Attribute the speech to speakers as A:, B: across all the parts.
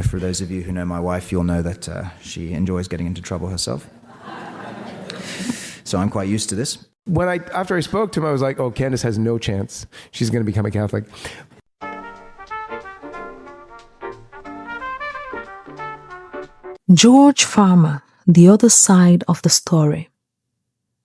A: for those of you who know my wife, you'll know that she enjoys getting into trouble herself. So I'm quite used to this.
B: After I spoke to him, I was like, oh, Candace has no chance. She's going to become a Catholic.
C: George Farmer, the other side of the story.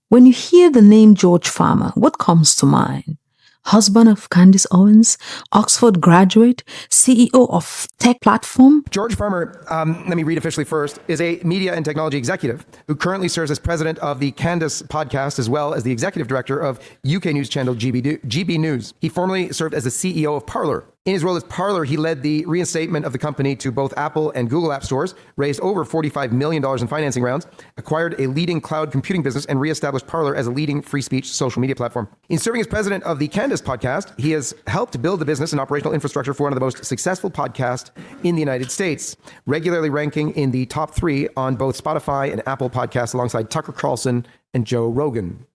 C: When you hear the name George Farmer, what comes to mind? Husband of Candace Owens, Oxford graduate, CEO of tech platform.
B: George Farmer, let me read officially first, is a media and technology executive who currently serves as president of the Candace podcast, as well as the executive director of UK news channel GB News. He formerly served as the CEO of Parler. In his role as Parler, he led the reinstatement of the company to both Apple and Google App Stores, raised over $45 million in financing rounds, acquired a leading cloud computing business, and reestablished Parler as a leading free speech social media platform. In serving as president of the Candace podcast, he has helped build the business and operational infrastructure for one of the most successful podcasts in the United States, regularly ranking in the top 3 on both Spotify and Apple podcasts alongside Tucker Carlson and Joe Rogan.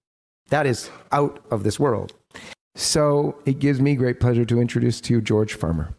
B: That is out of this world. So it gives me great pleasure to introduce to you George Farmer.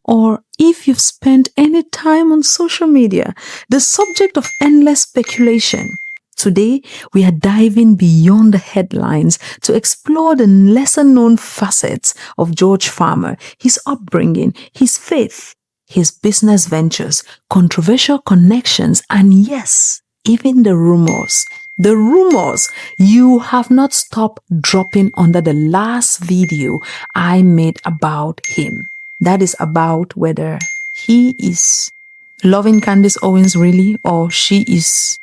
C: Or if you've spent any time on social media, the subject of endless speculation. Today, we are diving beyond the headlines to explore the lesser-known facets of George Farmer, his upbringing, his faith, his business ventures, controversial connections, and yes, even the rumors. The rumors you have not stopped dropping under the last video I made about him. That is about whether he is loving Candace Owens really, or she is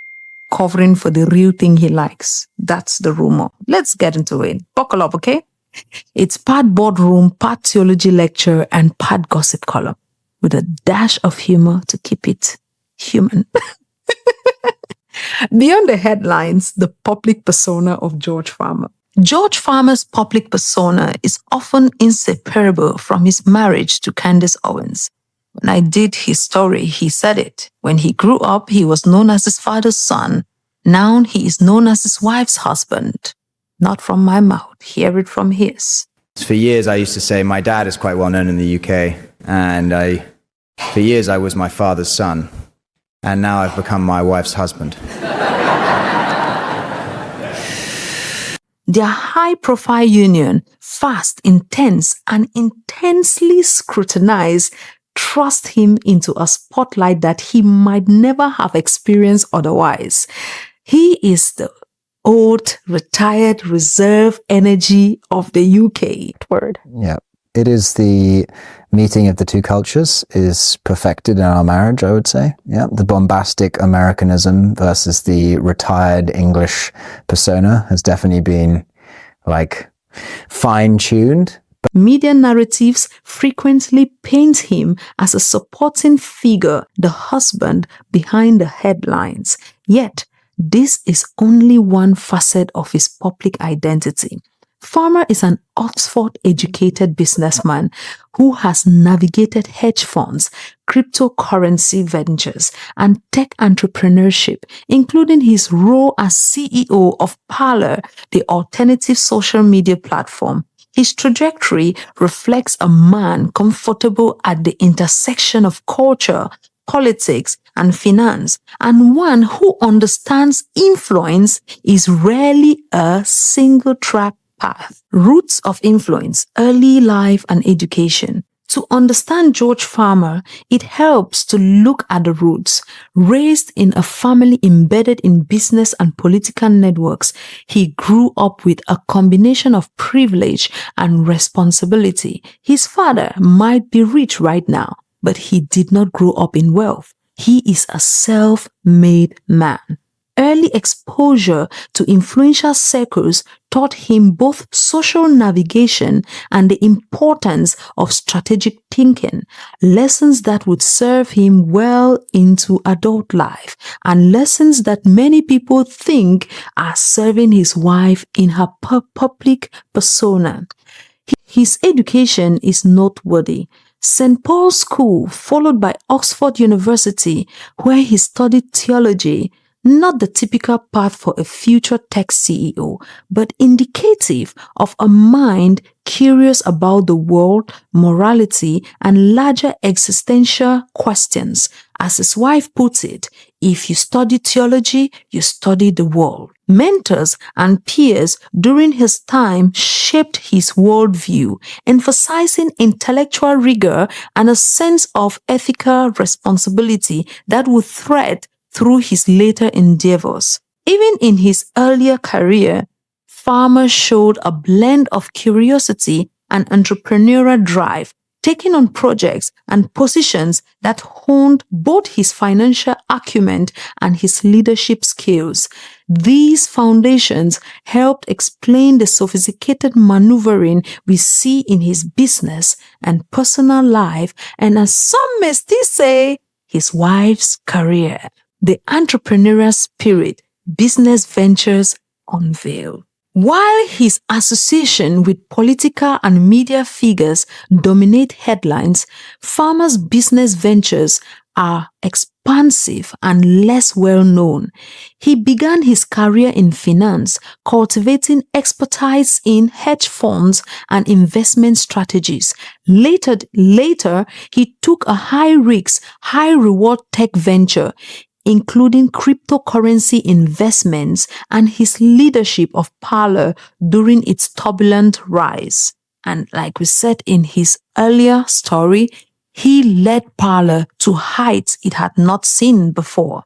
C: covering for the real thing he likes. That's the rumor. Let's get into it. Buckle up, okay? It's part boardroom, part theology lecture, and part gossip column with a dash of humor to keep it human. Beyond the headlines, the public persona of George Farmer. George Farmer's public persona is often inseparable from his marriage to Candace Owens. When I did his story, he said it. When he grew up, he was known as his father's son. Now he is known as his wife's husband. Not from my mouth, hear it from his.
A: For years, I used to say my dad is quite well known in the UK, and for years I was my father's son. And now I've become my wife's husband.
C: Their high-profile union, fast, intense, and intensely scrutinized, thrust him into a spotlight that he might never have experienced otherwise. He is the old, retired, reserve energy of the UK. Word.
D: Yeah. It is the meeting of the two cultures is perfected in our marriage, I would say. Yeah, the bombastic Americanism versus the retired English persona has definitely been fine-tuned.
C: Media narratives frequently paint him as a supporting figure, the husband behind the headlines. Yet, this is only one facet of his public identity. Farmer is an Oxford-educated businessman who has navigated hedge funds, cryptocurrency ventures, and tech entrepreneurship, including his role as CEO of Parler, the alternative social media platform. His trajectory reflects a man comfortable at the intersection of culture, politics, and finance, and one who understands influence is rarely a single-track path. Roots of influence, early life and education. To understand George Farmer, it helps to look at the roots. Raised in a family embedded in business and political networks, he grew up with a combination of privilege and responsibility. His father might be rich right now, but he did not grow up in wealth. He is a self-made man. Early exposure to influential circles taught him both social navigation and the importance of strategic thinking, lessons that would serve him well into adult life, and lessons that many people think are serving his wife in her public persona. His education is noteworthy. St. Paul's School, followed by Oxford University, where he studied theology, not the typical path for a future tech CEO, but indicative of a mind curious about the world, morality, and larger existential questions. As his wife puts it, if you study theology, you study the world. Mentors and peers during his time shaped his worldview, emphasizing intellectual rigor and a sense of ethical responsibility that would thread through his later endeavors. Even in his earlier career, Farmer showed a blend of curiosity and entrepreneurial drive, taking on projects and positions that honed both his financial acumen and his leadership skills. These foundations helped explain the sophisticated maneuvering we see in his business and personal life, and as some may still say, his wife's career. The entrepreneurial spirit business ventures unveiled. While his association with political and media figures dominate headlines, Farmer's business ventures are expansive and less well known. He began his career in finance, cultivating expertise in hedge funds and investment strategies. Later, he took a high-risk, high-reward tech venture, including cryptocurrency investments and his leadership of Parler during its turbulent rise. And like we said in his earlier story, he led Parler to heights it had not seen before.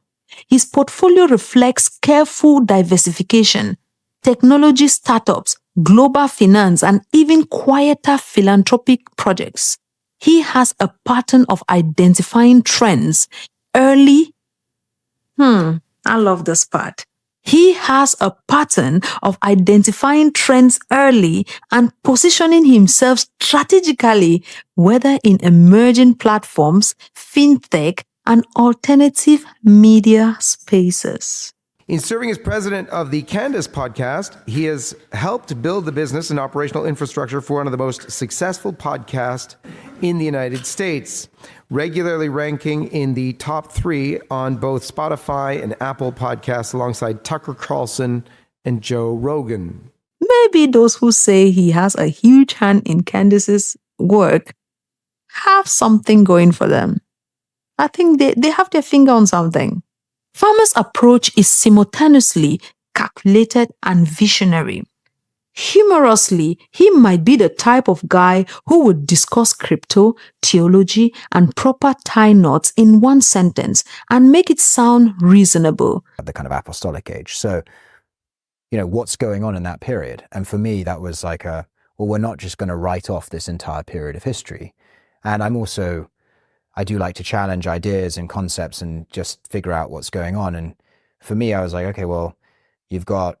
C: His portfolio reflects careful diversification, technology startups, global finance, and even quieter philanthropic projects. He has a pattern of identifying trends early. I love this part. He has a pattern of identifying trends early and positioning himself strategically, whether in emerging platforms, fintech, and alternative media spaces.
B: In serving as president of the Candace podcast, he has helped build the business and operational infrastructure for one of the most successful podcasts in the United States, regularly ranking in the top 3 on both Spotify and Apple podcasts alongside Tucker Carlson and Joe Rogan.
C: Maybe those who say he has a huge hand in Candace's work have something going for them. I think they have their finger on something. Farmer's approach is simultaneously calculated and visionary. Humorously, he might be the type of guy who would discuss crypto, theology, and proper tie knots in one sentence and make it sound reasonable.
D: The kind of apostolic age. So, what's going on in that period? And for me, that was like we're not just going to write off this entire period of history. And I do like to challenge ideas and concepts and just figure out what's going on. And for me, I was like, okay, well, you've got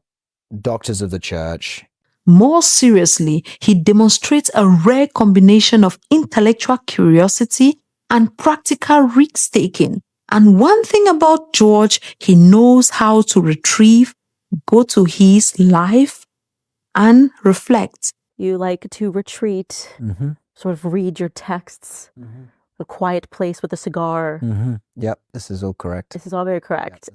D: doctors of the church.
C: More seriously, he demonstrates a rare combination of intellectual curiosity and practical risk-taking. And one thing about George, he knows how to retrieve, go to his life, and reflect.
E: You like to retreat, sort of read your texts, a quiet place with a cigar.
D: Yep, this is all correct.
E: This is all very correct.